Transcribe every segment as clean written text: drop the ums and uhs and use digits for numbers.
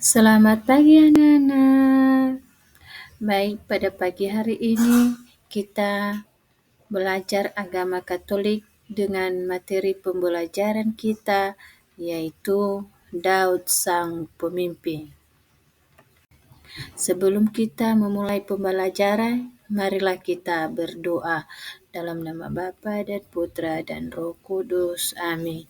Selamat pagi anak-anak. Baik, pada pagi hari ini kita belajar agama Katolik dengan materi pembelajaran kita yaitu Daud Sang Pemimpin. Sebelum kita memulai pembelajaran, marilah kita berdoa dalam nama Bapa dan Putra dan Roh Kudus. Amin.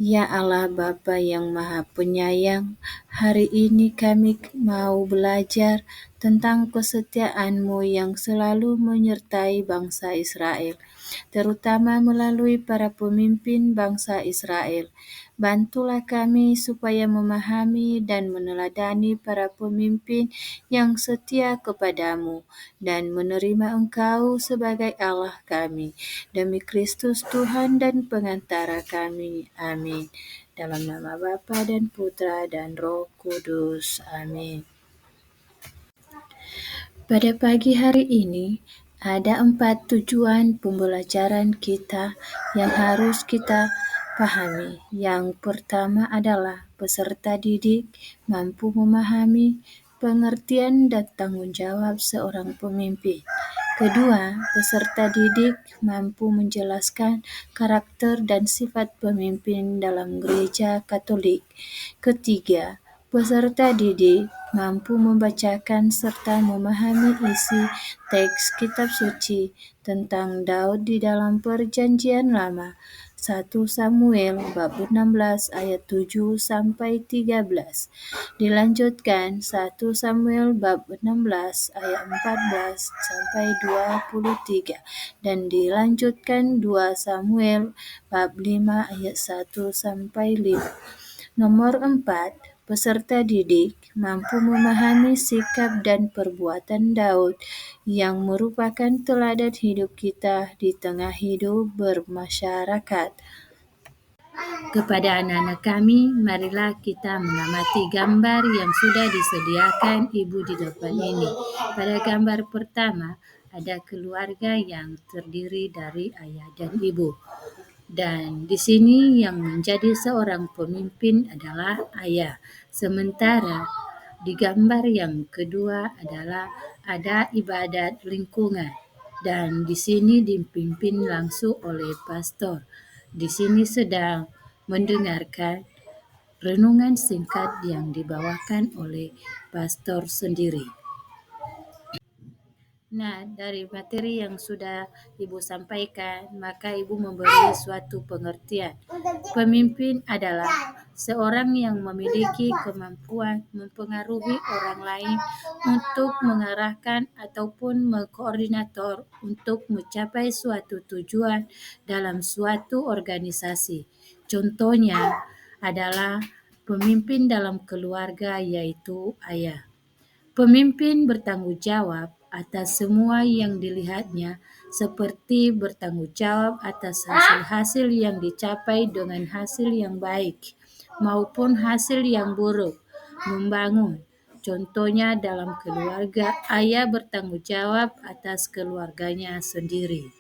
Ya Allah Bapa yang Maha Penyayang, hari ini kami mau belajar tentang kesetiaan-Mu yang selalu menyertai bangsa Israel, terutama melalui para pemimpin bangsa Israel. Bantulah kami supaya memahami dan meneladani para pemimpin yang setia kepadamu dan menerima Engkau sebagai Allah kami. Demi Kristus Tuhan dan pengantara kami. Amin. Dalam nama Bapa dan Putra dan Roh Kudus. Amin. Pada pagi hari ini, ada 4 tujuan pembelajaran kita yang harus kita pahami. Yang pertama adalah peserta didik mampu memahami pengertian dan tanggung jawab seorang pemimpin. Kedua, peserta didik mampu menjelaskan karakter dan sifat pemimpin dalam gereja Katolik. Ketiga, peserta didik mampu membacakan serta memahami isi teks kitab suci tentang Daud di dalam Perjanjian Lama. 1 Samuel bab 16 ayat 7 sampai 13. Dilanjutkan 1 Samuel bab 16 ayat 14 sampai 23 dan dilanjutkan 2 Samuel bab 5 ayat 1 sampai 5. Nomor 4, peserta didik mampu memahami sikap dan perbuatan Daud yang merupakan teladan hidup kita di tengah hidup bermasyarakat. Kepada anak-anak kami, marilah kita mengamati gambar yang sudah disediakan Ibu di depan ini. Pada gambar pertama, ada keluarga yang terdiri dari ayah dan ibu. Dan di sini yang menjadi seorang pemimpin adalah ayah. Sementara di gambar yang kedua adalah ada ibadat lingkungan. Dan di sini dipimpin langsung oleh pastor. Di sini sedang mendengarkan renungan singkat yang dibawakan oleh pastor sendiri. Nah, dari materi yang sudah Ibu sampaikan, maka Ibu memberi suatu pengertian. Pemimpin adalah seorang yang memiliki kemampuan mempengaruhi orang lain untuk mengarahkan ataupun mengkoordinator untuk mencapai suatu tujuan dalam suatu organisasi. Contohnya adalah pemimpin dalam keluarga yaitu ayah. Pemimpin bertanggung jawab atas semua yang dilihatnya, seperti bertanggung jawab atas hasil-hasil yang dicapai dengan hasil yang baik maupun hasil yang buruk. Membangun. Contohnya dalam keluarga, ayah bertanggung jawab atas keluarganya sendiri.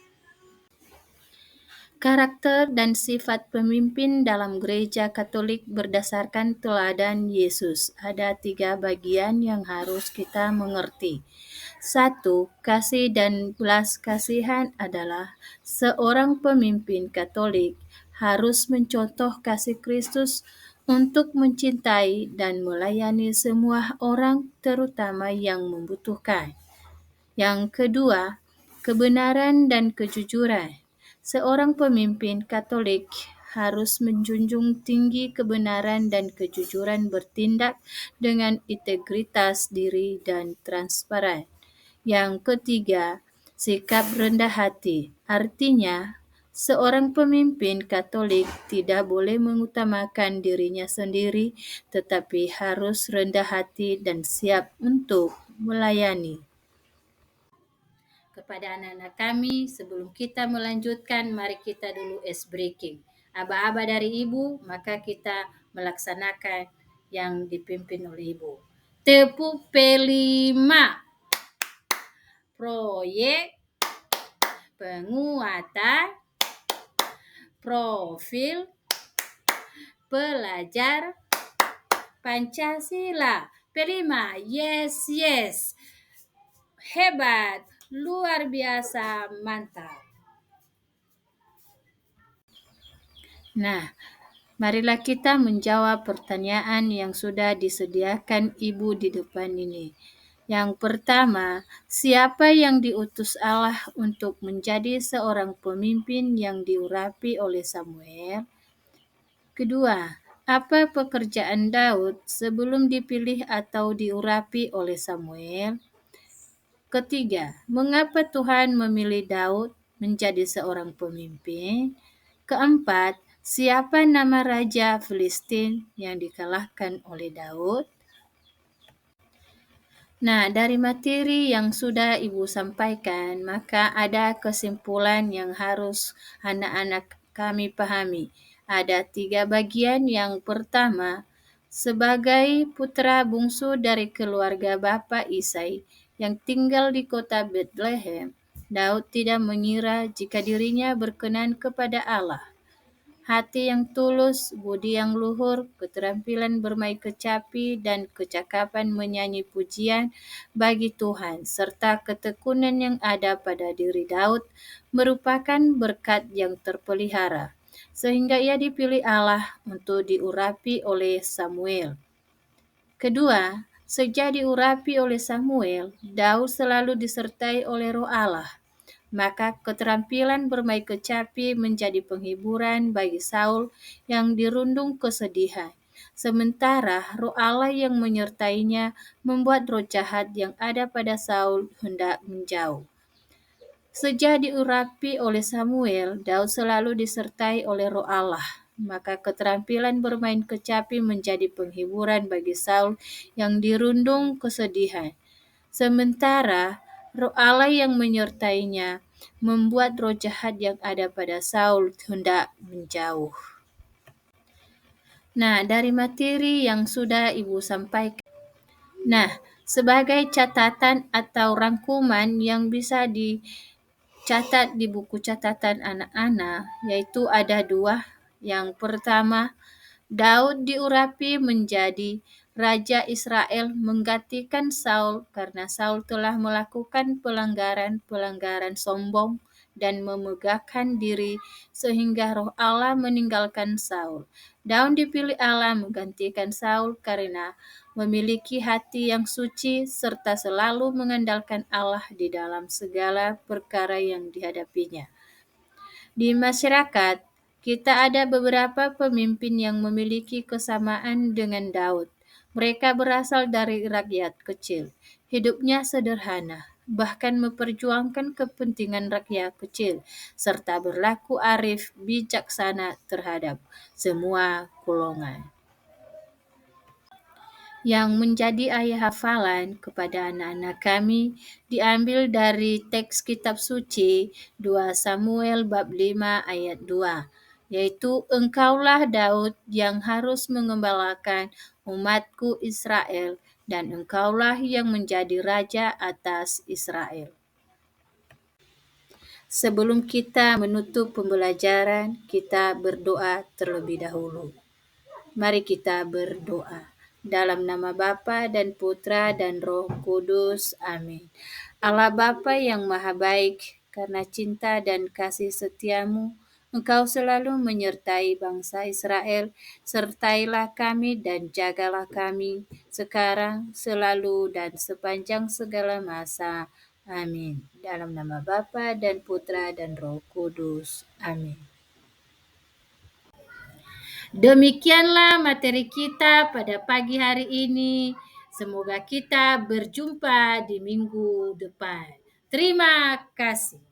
Karakter dan sifat pemimpin dalam gereja Katolik berdasarkan teladan Yesus. Ada 3 bagian yang harus kita mengerti. 1. Kasih dan belas kasihan adalah seorang pemimpin Katolik harus mencontoh kasih Kristus untuk mencintai dan melayani semua orang, terutama yang membutuhkan. Yang kedua, kebenaran dan kejujuran. Seorang pemimpin Katolik harus menjunjung tinggi kebenaran dan kejujuran, bertindak dengan integritas diri dan transparan. Yang ketiga, sikap rendah hati. Artinya, seorang pemimpin Katolik tidak boleh mengutamakan dirinya sendiri, tetapi harus rendah hati dan siap untuk melayani. Kepada anak-anak kami, sebelum kita melanjutkan, mari kita dulu ice breaking. Aba-aba dari Ibu, maka kita melaksanakan yang dipimpin oleh Ibu. Tepuk pelima. Proyek penguatan profil pelajar Pancasila. Prima, yes, yes. Hebat, luar biasa, mantap. Nah, marilah kita menjawab pertanyaan yang sudah disediakan Ibu di depan ini. Yang pertama, siapa yang diutus Allah untuk menjadi seorang pemimpin yang diurapi oleh Samuel? Kedua, apa pekerjaan Daud sebelum dipilih atau diurapi oleh Samuel? Ketiga, mengapa Tuhan memilih Daud menjadi seorang pemimpin? Keempat, siapa nama raja Filistin yang dikalahkan oleh Daud? Nah, dari materi yang sudah Ibu sampaikan, maka ada kesimpulan yang harus anak-anak kami pahami. Ada 3 bagian. Yang pertama, sebagai putra bungsu dari keluarga Bapak Isai yang tinggal di kota Bethlehem, Daud tidak mengira jika dirinya berkenan kepada Allah. Hati yang tulus, budi yang luhur, keterampilan bermain kecapi, dan kecakapan menyanyi pujian bagi Tuhan, serta ketekunan yang ada pada diri Daud merupakan berkat yang terpelihara, sehingga ia dipilih Allah untuk diurapi oleh Samuel. Kedua, sejak diurapi oleh Samuel, Daud selalu disertai oleh Roh Allah. Maka keterampilan bermain kecapi menjadi penghiburan bagi Saul yang dirundung kesedihan. Sementara Roh Allah yang menyertainya membuat roh jahat yang ada pada Saul hendak menjauh. Sejak diurapi oleh Samuel, Daud selalu disertai oleh Roh Allah. Maka keterampilan bermain kecapi menjadi penghiburan bagi Saul yang dirundung kesedihan. Sementara Roh Allah yang menyertainya membuat roh jahat yang ada pada Saul hendak menjauh. Nah, dari materi yang sudah Ibu sampaikan. Nah, sebagai catatan atau rangkuman yang bisa dicatat di buku catatan anak-anak, yaitu ada 2. Yang pertama, Daud diurapi menjadi Raja Israel menggantikan Saul karena Saul telah melakukan pelanggaran sombong dan memegahkan diri sehingga Roh Allah meninggalkan Saul. Daud dipilih Allah menggantikan Saul karena memiliki hati yang suci serta selalu mengandalkan Allah di dalam segala perkara yang dihadapinya. Di masyarakat, kita ada beberapa pemimpin yang memiliki kesamaan dengan Daud. Mereka berasal dari rakyat kecil. Hidupnya sederhana, bahkan memperjuangkan kepentingan rakyat kecil, serta berlaku arif bijaksana terhadap semua golongan. Yang menjadi ayat hafalan kepada anak-anak kami diambil dari teks kitab suci 2 Samuel bab 5 ayat 2, yaitu engkaulah Daud yang harus mengembalakan umatku Israel dan engkaulah yang menjadi raja atas Israel. Sebelum kita menutup pembelajaran, kita berdoa terlebih dahulu. Mari kita berdoa. Dalam nama Bapa dan Putra dan Roh Kudus. Amin. Allah Bapa yang maha baik, karena cinta dan kasih setiamu, Engkau selalu menyertai bangsa Israel. Sertailah kami dan jagalah kami sekarang, selalu, dan sepanjang segala masa. Amin. Dalam nama Bapa dan Putra dan Roh Kudus. Amin. Demikianlah materi kita pada pagi hari ini. Semoga kita berjumpa di minggu depan. Terima kasih.